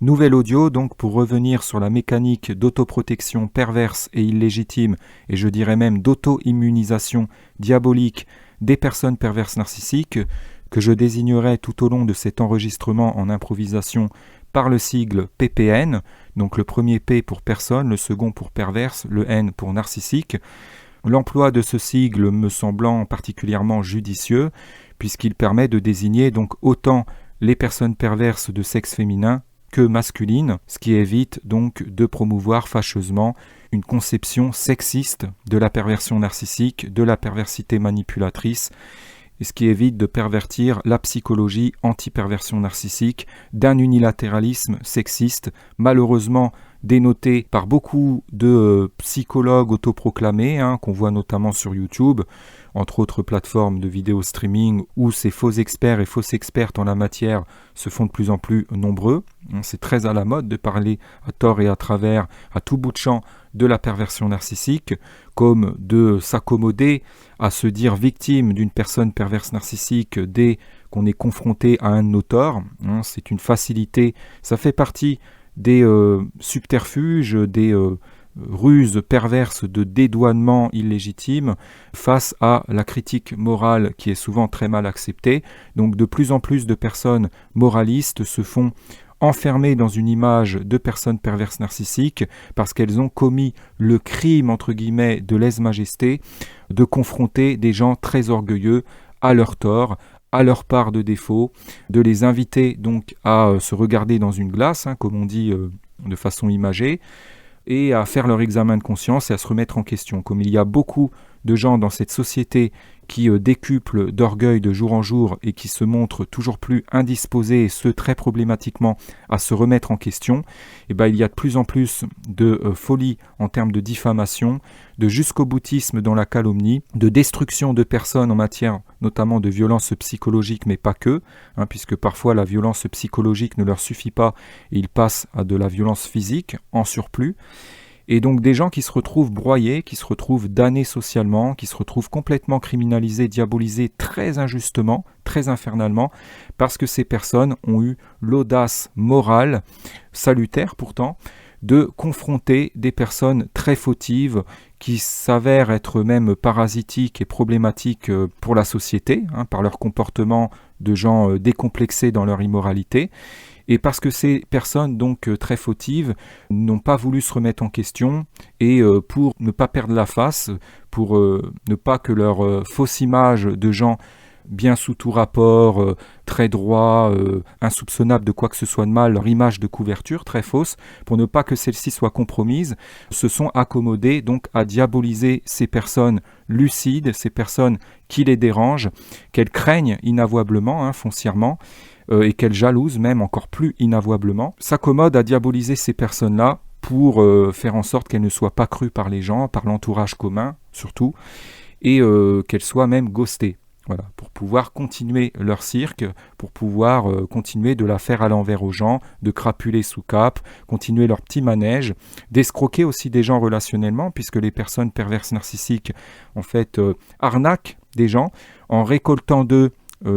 Nouvel audio donc pour revenir sur la mécanique d'autoprotection perverse et illégitime, et je dirais même d'auto-immunisation diabolique des personnes perverses narcissiques, que je désignerai tout au long de cet enregistrement en improvisation par le sigle PPN, donc le premier P pour personne, le second pour perverse, le N pour narcissique. L'emploi de ce sigle me semblant particulièrement judicieux, puisqu'il permet de désigner donc autant les personnes perverses de sexe féminin que masculine, ce qui évite donc de promouvoir fâcheusement une conception sexiste de la perversion narcissique, de la perversité manipulatrice, et ce qui évite de pervertir la psychologie anti-perversion narcissique d'un unilatéralisme sexiste, malheureusement dénoté par beaucoup de psychologues autoproclamés, qu'on voit notamment sur YouTube, entre autres plateformes de vidéo streaming, où ces faux experts et fausses expertes en la matière se font de plus en plus nombreux. C'est très à la mode de parler à tort et à travers, à tout bout de champ, de la perversion narcissique, comme de s'accommoder à se dire victime d'une personne perverse narcissique dès qu'on est confronté à un de nos torts. C'est une facilité, ça fait partie des subterfuges, des ruses perverses de dédouanement illégitime face à la critique morale qui est souvent très mal acceptée. Donc de plus en plus de personnes moralistes se font enfermées dans une image de personnes perverses narcissiques parce qu'elles ont commis le crime entre guillemets de lèse-majesté de confronter des gens très orgueilleux à leur tort, à leur part de défaut, de les inviter donc à se regarder dans une glace, comme on dit de façon imagée, et à faire leur examen de conscience et à se remettre en question. Comme il y a beaucoup de gens dans cette société qui décuplent d'orgueil de jour en jour et qui se montrent toujours plus indisposés, et ce très problématiquement, à se remettre en question, il y a de plus en plus de folie en termes de diffamation, de jusqu'au boutisme dans la calomnie, de destruction de personnes en matière notamment de violence psychologique, mais pas que, puisque parfois la violence psychologique ne leur suffit pas et ils passent à de la violence physique en surplus. Et donc des gens qui se retrouvent broyés, qui se retrouvent damnés socialement, qui se retrouvent complètement criminalisés, diabolisés très injustement, très infernalement, parce que ces personnes ont eu l'audace morale, salutaire pourtant, de confronter des personnes très fautives qui s'avèrent être même parasitiques et problématiques pour la société, par leur comportement de gens décomplexés dans leur immoralité. Et parce que ces personnes, donc très fautives, n'ont pas voulu se remettre en question et pour ne pas perdre la face, pour ne pas que leur fausse image de gens bien sous tout rapport, très droits, insoupçonnables de quoi que ce soit de mal, leur image de couverture très fausse, pour ne pas que celle-ci soit compromise, se sont accommodés donc à diaboliser ces personnes lucides, ces personnes qui les dérangent, qu'elles craignent inavouablement, foncièrement, et qu'elles jalousent même encore plus inavouablement, s'accommodent à diaboliser ces personnes-là pour faire en sorte qu'elles ne soient pas crues par les gens, par l'entourage commun surtout, et qu'elles soient même ghostées. Voilà, pour pouvoir continuer leur cirque, pour pouvoir continuer de la faire à l'envers aux gens, de crapuler sous cape, continuer leur petit manège, d'escroquer aussi des gens relationnellement, puisque les personnes perverses narcissiques, en fait, arnaquent des gens en récoltant d'eux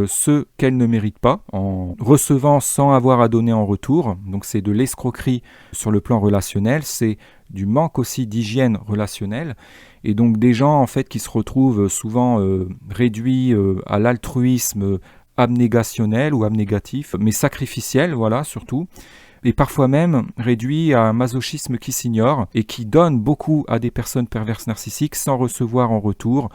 ce qu'elles ne méritent pas, en recevant sans avoir à donner en retour. Donc c'est de l'escroquerie sur le plan relationnel, c'est du manque aussi d'hygiène relationnelle, et donc des gens en fait qui se retrouvent souvent réduits à l'altruisme abnégationnel ou abnégatif, mais sacrificiel, voilà, surtout, et parfois même réduits à un masochisme qui s'ignore et qui donne beaucoup à des personnes perverses narcissiques sans recevoir en retour,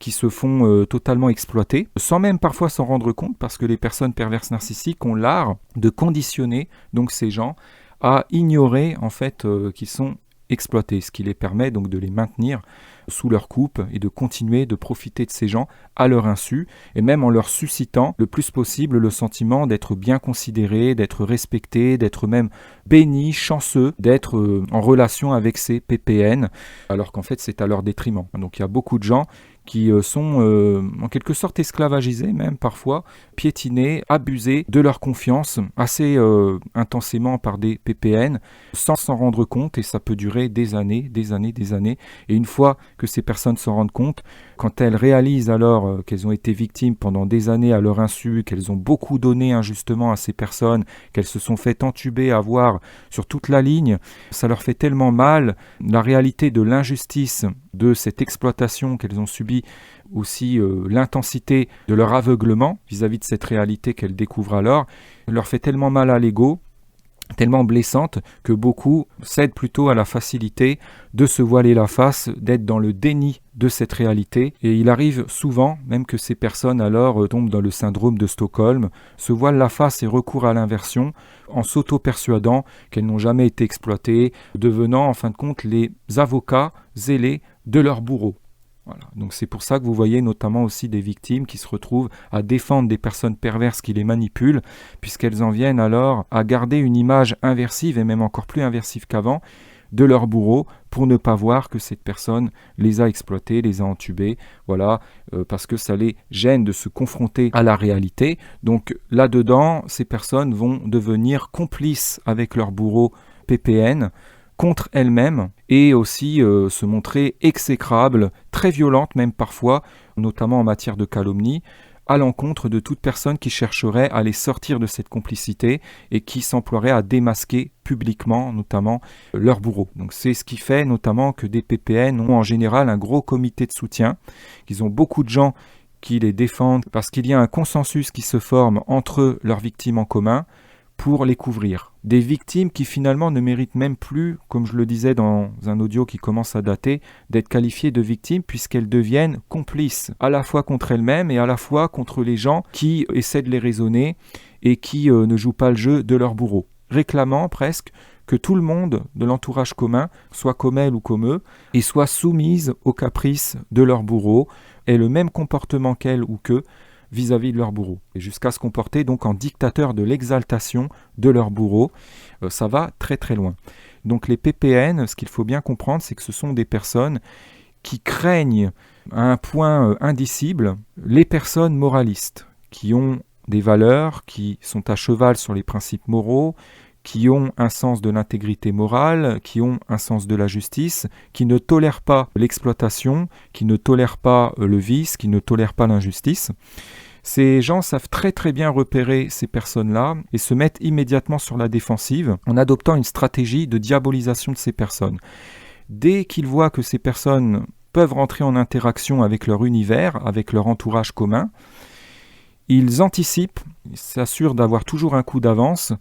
qui se font totalement exploiter, sans même parfois s'en rendre compte, parce que les personnes perverses narcissiques ont l'art de conditionner donc ces gens à ignorer en fait qu'ils sont exploités, ce qui les permet donc de les maintenir sous leur coupe et de continuer de profiter de ces gens à leur insu, et même en leur suscitant le plus possible le sentiment d'être bien considérés, d'être respectés, d'être même bénis, chanceux, d'être en relation avec ces PPN, alors qu'en fait c'est à leur détriment. Donc il y a beaucoup de gens qui sont en quelque sorte esclavagisés, même parfois, piétinés, abusés de leur confiance assez intensément par des PPN, sans s'en rendre compte, et ça peut durer des années. Et une fois que ces personnes s'en rendent compte, quand elles réalisent alors qu'elles ont été victimes pendant des années à leur insu, qu'elles ont beaucoup donné injustement à ces personnes, qu'elles se sont fait entuber, avoir sur toute la ligne, ça leur fait tellement mal. La réalité de l'injustice de cette exploitation qu'elles ont subie, aussi l'intensité de leur aveuglement vis-à-vis de cette réalité qu'elles découvrent alors, leur fait tellement mal à l'ego, tellement blessante, que beaucoup cèdent plutôt à la facilité de se voiler la face, d'être dans le déni de cette réalité. Et il arrive souvent même que ces personnes alors tombent dans le syndrome de Stockholm, se voilent la face et recourent à l'inversion en s'auto-persuadant qu'elles n'ont jamais été exploitées, devenant en fin de compte les avocats zélés de leurs bourreaux. Voilà. Donc c'est pour ça que vous voyez notamment aussi des victimes qui se retrouvent à défendre des personnes perverses qui les manipulent, puisqu'elles en viennent alors à garder une image inversive, et même encore plus inversive qu'avant, de leur bourreau, pour ne pas voir que cette personne les a exploités, les a entubés, voilà, parce que ça les gêne de se confronter à la réalité. Donc là-dedans, ces personnes vont devenir complices avec leur bourreau PPN, contre elles-mêmes, et aussi se montrer exécrables, très violentes même parfois, notamment en matière de calomnie, à l'encontre de toute personne qui chercherait à les sortir de cette complicité et qui s'emploierait à démasquer publiquement notamment leur bourreau. Donc c'est ce qui fait notamment que des PPN ont en général un gros comité de soutien, qu'ils ont beaucoup de gens qui les défendent parce qu'il y a un consensus qui se forme entre leurs victimes en commun pour les couvrir. Des victimes qui finalement ne méritent même plus, comme je le disais dans un audio qui commence à dater, d'être qualifiées de victimes, puisqu'elles deviennent complices, à la fois contre elles-mêmes et à la fois contre les gens qui essaient de les raisonner et qui ne jouent pas le jeu de leur bourreau, réclamant presque que tout le monde de l'entourage commun, soit comme elles ou comme eux, et soit soumise aux caprices de leur bourreau, ait le même comportement qu'elles ou qu'eux, vis-à-vis de leur bourreau, et jusqu'à se comporter donc en dictateur de l'exaltation de leur bourreau. Ça va très très loin. Donc les PPN, ce qu'il faut bien comprendre, c'est que ce sont des personnes qui craignent à un point indicible les personnes moralistes, qui ont des valeurs, qui sont à cheval sur les principes moraux, qui ont un sens de l'intégrité morale, qui ont un sens de la justice, qui ne tolèrent pas l'exploitation, qui ne tolèrent pas le vice, qui ne tolèrent pas l'injustice. Ces gens savent très très bien repérer ces personnes-là et se mettent immédiatement sur la défensive en adoptant une stratégie de diabolisation de ces personnes. Dès qu'ils voient que ces personnes peuvent rentrer en interaction avec leur univers, avec leur entourage commun, ils anticipent, ils s'assurent d'avoir toujours un coup d'avance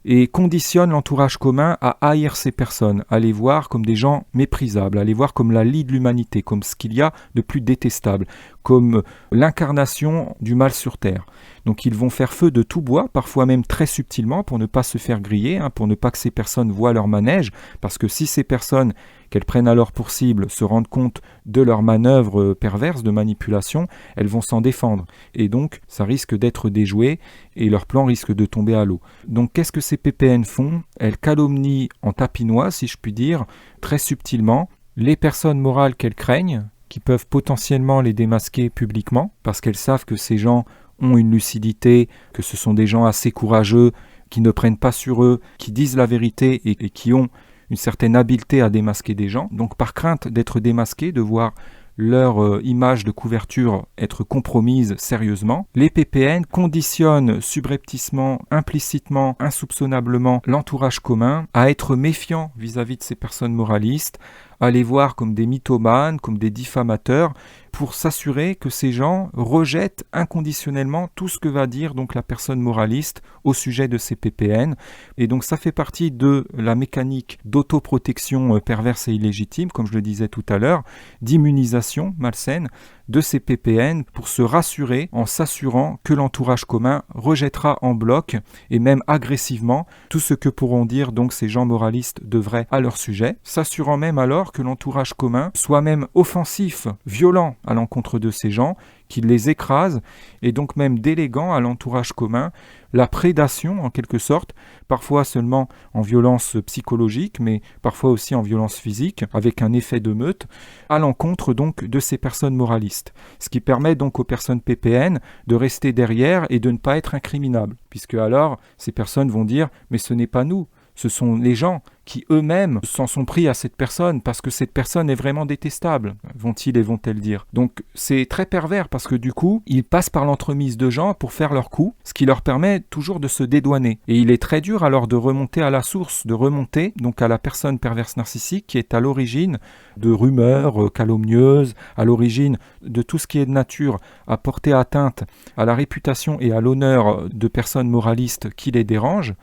et conditionnent l'entourage commun à haïr ces personnes, à les voir comme des gens méprisables, à les voir comme la lie de l'humanité, comme ce qu'il y a de plus détestable, comme l'incarnation du mal sur terre. Donc ils vont faire feu de tout bois, parfois même très subtilement, pour ne pas se faire griller, pour ne pas que ces personnes voient leur manège, parce que si ces personnes, qu'elles prennent alors pour cible, se rendent compte de leurs manœuvres perverses de manipulation, elles vont s'en défendre. Et donc, ça risque d'être déjoué et leur plan risque de tomber à l'eau. Donc, qu'est-ce que ces PPN font ? Elles calomnient en tapinois, si je puis dire, très subtilement, les personnes morales qu'elles craignent, qui peuvent potentiellement les démasquer publiquement, parce qu'elles savent que ces gens ont une lucidité, que ce sont des gens assez courageux, qui ne prennent pas sur eux, qui disent la vérité et qui ont une certaine habileté à démasquer des gens. Donc par crainte d'être démasqués, de voir leur image de couverture être compromise sérieusement, les PPN conditionnent subrepticement, implicitement, insoupçonnablement l'entourage commun à être méfiant vis-à-vis de ces personnes moralistes, à les voir comme des mythomanes, comme des diffamateurs, pour s'assurer que ces gens rejettent inconditionnellement tout ce que va dire donc la personne moraliste au sujet de ces PPN. Et donc ça fait partie de la mécanique d'autoprotection perverse et illégitime, comme je le disais tout à l'heure, d'immunisation malsaine de ces PPN pour se rassurer en s'assurant que l'entourage commun rejettera en bloc et même agressivement tout ce que pourront dire donc ces gens moralistes de vrai à leur sujet, s'assurant même alors que l'entourage commun soit même offensif, violent à l'encontre de ces gens, qu'il les écrase et donc même déléguant à l'entourage commun la prédation en quelque sorte, parfois seulement en violence psychologique, mais parfois aussi en violence physique, avec un effet de meute, à l'encontre donc de ces personnes moralistes. Ce qui permet donc aux personnes PPN de rester derrière et de ne pas être incriminables, puisque alors ces personnes vont dire « mais ce n'est pas nous ». Ce sont les gens qui eux-mêmes s'en sont pris à cette personne parce que cette personne est vraiment détestable, vont-ils et vont-elles dire. Donc c'est très pervers parce que du coup, ils passent par l'entremise de gens pour faire leur coup, ce qui leur permet toujours de se dédouaner. Et il est très dur alors de remonter à la source, de remonter donc à la personne perverse narcissique qui est à l'origine de rumeurs calomnieuses, à l'origine de tout ce qui est de nature à porter atteinte à la réputation et à l'honneur de personnes moralistes qui les dérangent,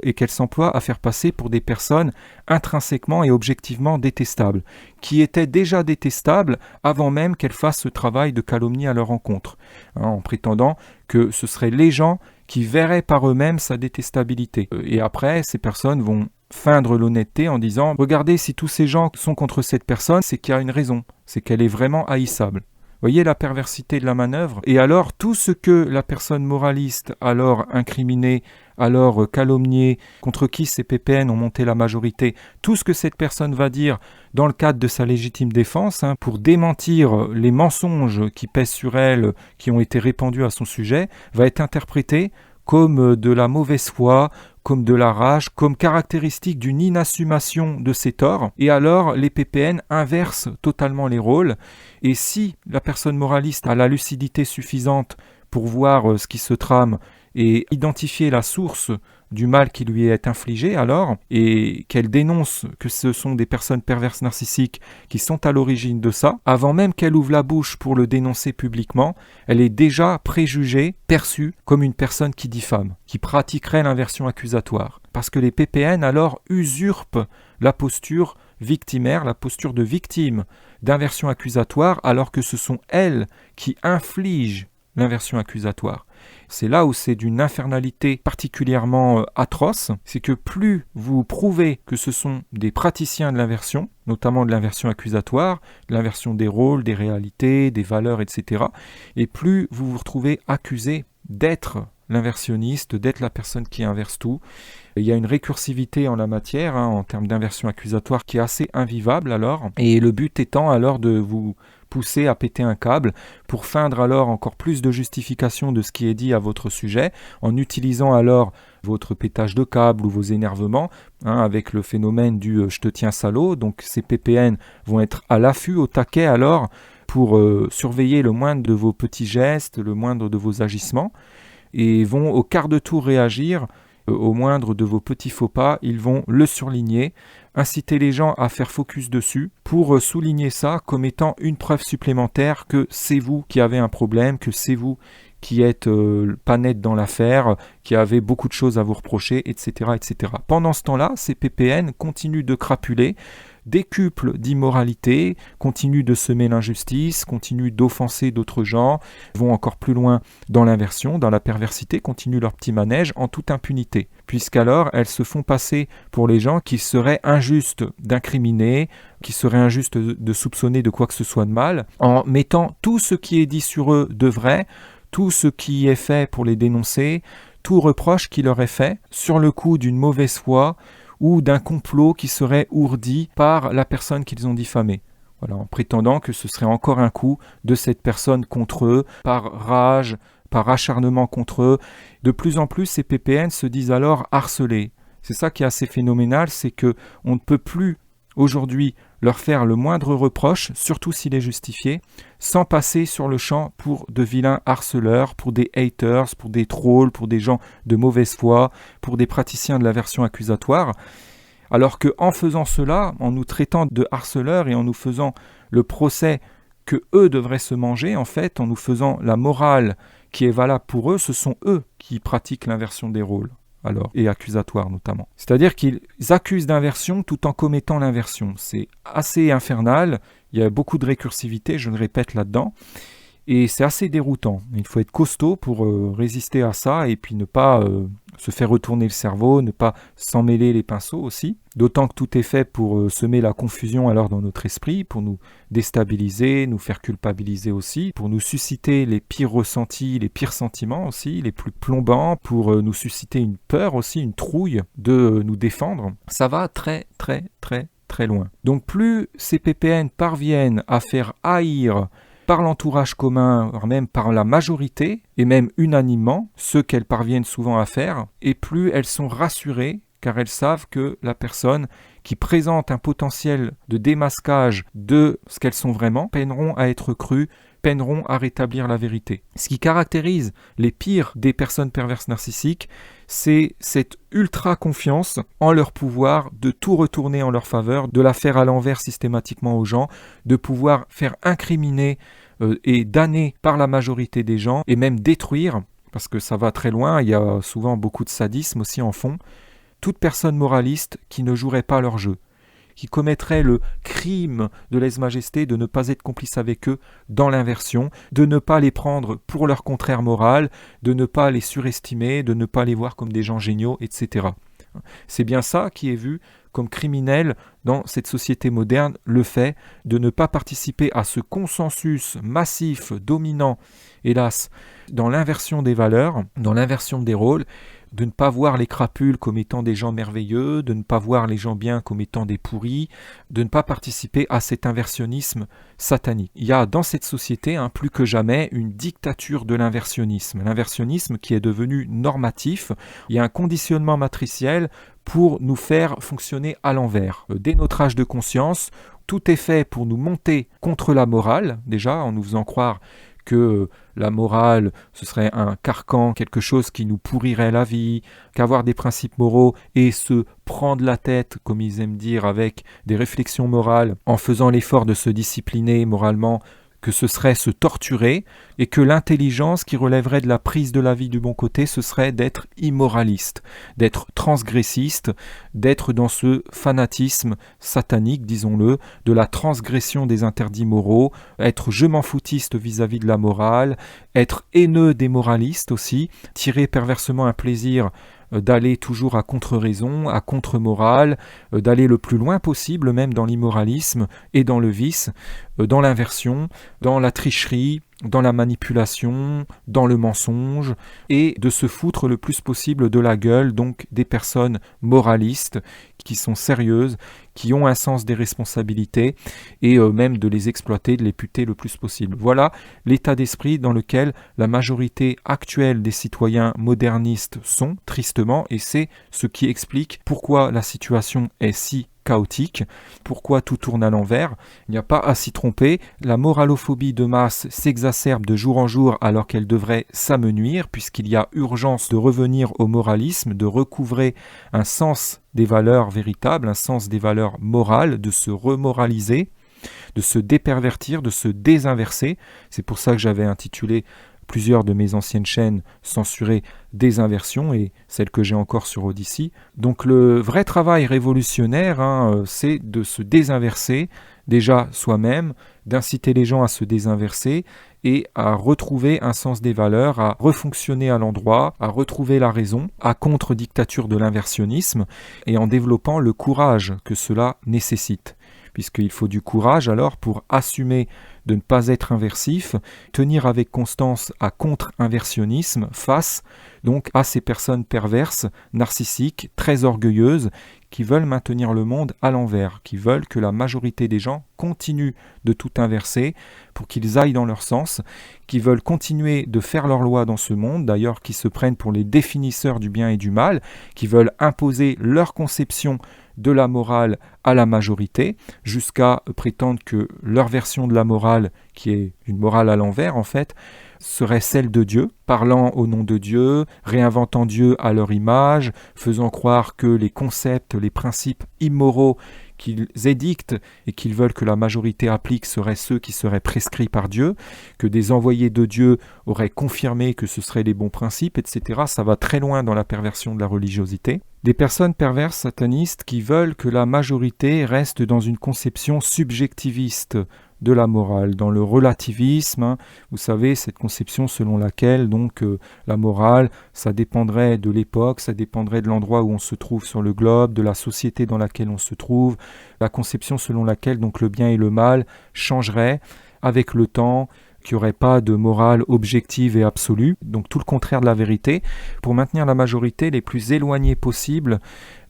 et qu'elle s'emploie à faire passer pour des personnes intrinsèquement et objectivement détestables, qui étaient déjà détestables avant même qu'elles fassent ce travail de calomnie à leur encontre, en prétendant que ce seraient les gens qui verraient par eux-mêmes sa détestabilité. Et après, ces personnes vont feindre l'honnêteté en disant « Regardez, si tous ces gens sont contre cette personne, c'est qu'il y a une raison, c'est qu'elle est vraiment haïssable ». Voyez la perversité de la manœuvre. Et alors, tout ce que la personne moraliste, alors incriminée, alors calomniée, contre qui ces PPN ont monté la majorité, tout ce que cette personne va dire dans le cadre de sa légitime défense, pour démentir les mensonges qui pèsent sur elle, qui ont été répandus à son sujet, va être interprété comme de la mauvaise foi, comme de la rage, comme caractéristique d'une inassumation de ses torts. Et alors, les PPN inversent totalement les rôles. Et si la personne moraliste a la lucidité suffisante pour voir ce qui se trame et identifier la source du mal qui lui est infligé alors, et qu'elle dénonce que ce sont des personnes perverses narcissiques qui sont à l'origine de ça, avant même qu'elle ouvre la bouche pour le dénoncer publiquement, elle est déjà préjugée, perçue comme une personne qui diffame, qui pratiquerait l'inversion accusatoire. Parce que les PPN alors usurpent la posture victimaire, la posture de victime d'inversion accusatoire, alors que ce sont elles qui infligent l'inversion accusatoire. C'est là où c'est d'une infernalité particulièrement atroce, c'est que plus vous prouvez que ce sont des praticiens de l'inversion, notamment de l'inversion accusatoire, de l'inversion des rôles, des réalités, des valeurs, etc., et plus vous vous retrouvez accusé d'être l'inversionniste, d'être la personne qui inverse tout. Il y a une récursivité en la matière, en termes d'inversion accusatoire, qui est assez invivable alors, et le but étant alors de vous pousser à péter un câble pour feindre alors encore plus de justification de ce qui est dit à votre sujet, en utilisant alors votre pétage de câble ou vos énervements, avec le phénomène du « je te tiens salaud », donc ces PPN vont être à l'affût, au taquet alors, pour surveiller le moindre de vos petits gestes, le moindre de vos agissements, et vont au quart de tour réagir au moindre de vos petits faux pas, ils vont le surligner, inciter les gens à faire focus dessus pour souligner ça comme étant une preuve supplémentaire que c'est vous qui avez un problème, que c'est vous qui êtes pas net dans l'affaire, qui avez beaucoup de choses à vous reprocher, etc., etc. Pendant ce temps-là, ces PPN continuent de crapuler, décuplent d'immoralité, continuent de semer l'injustice, continuent d'offenser d'autres gens, vont encore plus loin dans l'inversion, dans la perversité, continuent leur petit manège en toute impunité, puisqu'alors elles se font passer pour les gens qui seraient injustes d'incriminer, qui seraient injustes de soupçonner de quoi que ce soit de mal, en mettant tout ce qui est dit sur eux de vrai, tout ce qui est fait pour les dénoncer, tout reproche qui leur est fait sur le coup d'une mauvaise foi ou d'un complot qui serait ourdi par la personne qu'ils ont diffamée. Voilà, en prétendant que ce serait encore un coup de cette personne contre eux, par rage, par acharnement contre eux. De plus en plus, ces PPN se disent alors harcelés. C'est ça qui est assez phénoménal, c'est que on ne peut plus aujourd'hui leur faire le moindre reproche, surtout s'il est justifié, sans passer sur le champ pour de vilains harceleurs, pour des haters, pour des trolls, pour des gens de mauvaise foi, pour des praticiens de l'aversion accusatoire. Alors qu'en faisant cela, en nous traitant de harceleurs et en nous faisant le procès que eux devraient se manger, en fait, en nous faisant la morale qui est valable pour eux, ce sont eux qui pratiquent l'inversion des rôles. Alors, et accusatoire notamment. C'est-à-dire qu'ils accusent d'inversion tout en commettant l'inversion. C'est assez infernal, il y a beaucoup de récursivité, je le répète là-dedans, et c'est assez déroutant. Il faut être costaud pour résister à ça et puis ne pas se faire retourner le cerveau, ne pas s'en mêler les pinceaux aussi. D'autant que tout est fait pour semer la confusion alors dans notre esprit, pour nous déstabiliser, nous faire culpabiliser aussi, pour nous susciter les pires ressentis, les pires sentiments aussi, les plus plombants, pour nous susciter une peur aussi, une trouille de nous défendre. Ça va très loin. Donc plus ces PPN parviennent à faire haïr par l'entourage commun, voire même par la majorité, et même unanimement, ce qu'elles parviennent souvent à faire, et plus elles sont rassurées, car elles savent que la personne qui présente un potentiel de démasquage de ce qu'elles sont vraiment peineront à être crues, peineront à rétablir la vérité. Ce qui caractérise les pires des personnes perverses narcissiques, c'est cette ultra confiance en leur pouvoir de tout retourner en leur faveur, de la faire à l'envers systématiquement aux gens, de pouvoir faire incriminer et damner par la majorité des gens, et même détruire, parce que ça va très loin, il y a souvent beaucoup de sadisme aussi en fond, toute personne moraliste qui ne jouerait pas leur jeu, qui commettrait le crime de lèse-majesté de ne pas être complice avec eux dans l'inversion, de ne pas les prendre pour leur contraire moral, de ne pas les surestimer, de ne pas les voir comme des gens géniaux, etc. C'est bien ça qui est vu comme criminel dans cette société moderne, le fait de ne pas participer à ce consensus massif, dominant, hélas, dans l'inversion des valeurs, dans l'inversion des rôles, de ne pas voir les crapules comme étant des gens merveilleux, de ne pas voir les gens bien comme étant des pourris, de ne pas participer à cet inversionnisme satanique. Il y a dans cette société, plus que jamais, une dictature de l'inversionnisme qui est devenu normatif. Il y a un conditionnement matriciel pour nous faire fonctionner à l'envers. Dès notre âge de conscience, tout est fait pour nous monter contre la morale, déjà en nous faisant croire que la morale, ce serait un carcan, quelque chose qui nous pourrirait la vie, qu'avoir des principes moraux et se prendre la tête, comme ils aiment dire, avec des réflexions morales, en faisant l'effort de se discipliner moralement, que ce serait se torturer, et que l'intelligence qui relèverait de la prise de la vie du bon côté, ce serait d'être immoraliste, d'être transgressiste, d'être dans ce fanatisme satanique, disons-le, de la transgression des interdits moraux, être je m'en foutiste vis-à-vis de la morale, être haineux des moralistes aussi, tirer perversement un plaisir d'aller toujours à contre-raison, à contre-morale, d'aller le plus loin possible même dans l'immoralisme et dans le vice, dans l'inversion, dans la tricherie, dans la manipulation, dans le mensonge, et de se foutre le plus possible de la gueule, donc des personnes moralistes, qui sont sérieuses, qui ont un sens des responsabilités, et même de les exploiter, de les puter le plus possible. Voilà l'état d'esprit dans lequel la majorité actuelle des citoyens modernistes sont, tristement, et c'est ce qui explique pourquoi la situation est si chaotique, pourquoi tout tourne à l'envers. Il n'y a pas à s'y tromper, la moralophobie de masse s'exacerbe de jour en jour alors qu'elle devrait s'amenuire, puisqu'il y a urgence de revenir au moralisme, de recouvrer un sens des valeurs véritables, un sens des valeurs morales, de se remoraliser, de se dépervertir, de se désinverser. C'est pour ça que j'avais intitulé plusieurs de mes anciennes chaînes censurées désinversion et celle que j'ai encore sur Odyssey. Donc le vrai travail révolutionnaire, c'est de se désinverser déjà soi-même, d'inciter les gens à se désinverser et à retrouver un sens des valeurs, à refonctionner à l'endroit, à retrouver la raison, à contre-dictature de l'inversionnisme et en développant le courage que cela nécessite. Puisqu'il faut du courage alors pour assumer de ne pas être inversif, tenir avec constance à contre-inversionnisme face donc à ces personnes perverses, narcissiques, très orgueilleuses, qui veulent maintenir le monde à l'envers, qui veulent que la majorité des gens continuent de tout inverser pour qu'ils aillent dans leur sens, qui veulent continuer de faire leurs lois dans ce monde, d'ailleurs qui se prennent pour les définisseurs du bien et du mal, qui veulent imposer leur conception de la morale à la majorité, jusqu'à prétendre que leur version de la morale, qui est une morale à l'envers en fait, serait celle de Dieu, parlant au nom de Dieu, réinventant Dieu à leur image, faisant croire que les concepts, les principes immoraux qu'ils édictent et qu'ils veulent que la majorité applique seraient ceux qui seraient prescrits par Dieu, que des envoyés de Dieu auraient confirmé que ce seraient les bons principes, etc. Ça va très loin dans la perversion de la religiosité. Des personnes perverses satanistes qui veulent que la majorité reste dans une conception subjectiviste de la morale, dans le relativisme, hein, vous savez, cette conception selon laquelle donc la morale, ça dépendrait de l'époque, ça dépendrait de l'endroit où on se trouve sur le globe, de la société dans laquelle on se trouve, la conception selon laquelle donc le bien et le mal changeraient avec le temps, qu'il n'y aurait pas de morale objective et absolue, donc tout le contraire de la vérité, pour maintenir la majorité les plus éloignée possible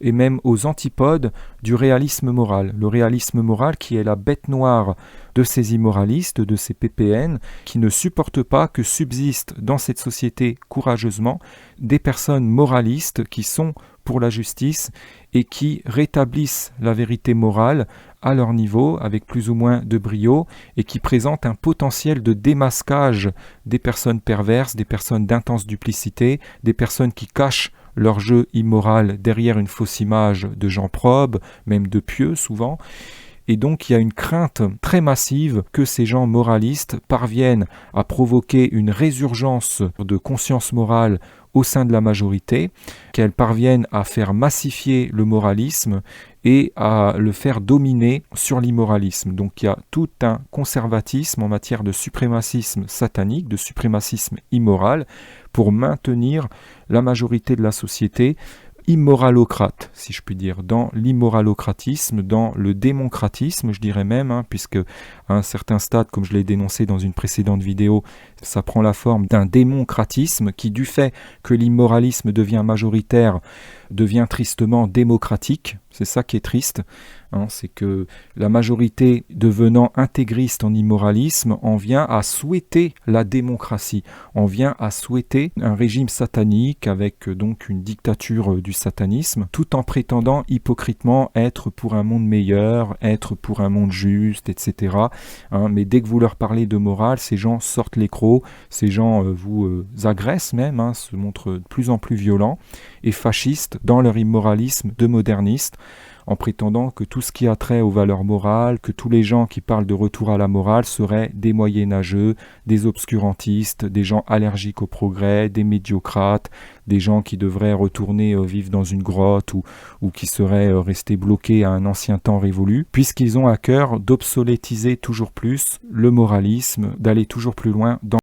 et même aux antipodes du réalisme moral. Le réalisme moral qui est la bête noire de ces immoralistes, de ces PPN, qui ne supportent pas que subsistent dans cette société courageusement des personnes moralistes qui sont pour la justice et qui rétablissent la vérité morale à leur niveau, avec plus ou moins de brio, et qui présentent un potentiel de démasquage des personnes perverses, des personnes d'intense duplicité, des personnes qui cachent leur jeu immoral derrière une fausse image de gens probes, même de pieux souvent. Et donc il y a une crainte très massive que ces gens moralistes parviennent à provoquer une résurgence de conscience morale au sein de la majorité, qu'elles parviennent à faire massifier le moralisme et à le faire dominer sur l'immoralisme. Donc il y a tout un conservatisme en matière de suprémacisme satanique, de suprémacisme immoral, pour maintenir la majorité de la société immoralocrate, si je puis dire, dans l'immoralocratisme, dans le démocratisme, je dirais même, hein, puisque à un certain stade, comme je l'ai dénoncé dans une précédente vidéo, ça prend la forme d'un démocratisme qui, du fait que l'immoralisme devient majoritaire, devient tristement démocratique. C'est ça qui est triste, hein, c'est que la majorité devenant intégriste en immoralisme en vient à souhaiter la démocratie, en vient à souhaiter un régime satanique avec donc une dictature du satanisme, tout en prétendant hypocritement être pour un monde meilleur, être pour un monde juste, etc. Hein, mais dès que vous leur parlez de morale, ces gens sortent les crocs, ces gens vous agressent même, hein, se montrent de plus en plus violents et fascistes dans leur immoralisme de modernistes, en prétendant que tout ce qui a trait aux valeurs morales, que tous les gens qui parlent de retour à la morale seraient des moyenâgeux, des obscurantistes, des gens allergiques au progrès, des médiocrates, des gens qui devraient retourner vivre dans une grotte ou qui seraient restés bloqués à un ancien temps révolu, puisqu'ils ont à cœur d'obsolétiser toujours plus le moralisme, d'aller toujours plus loin dans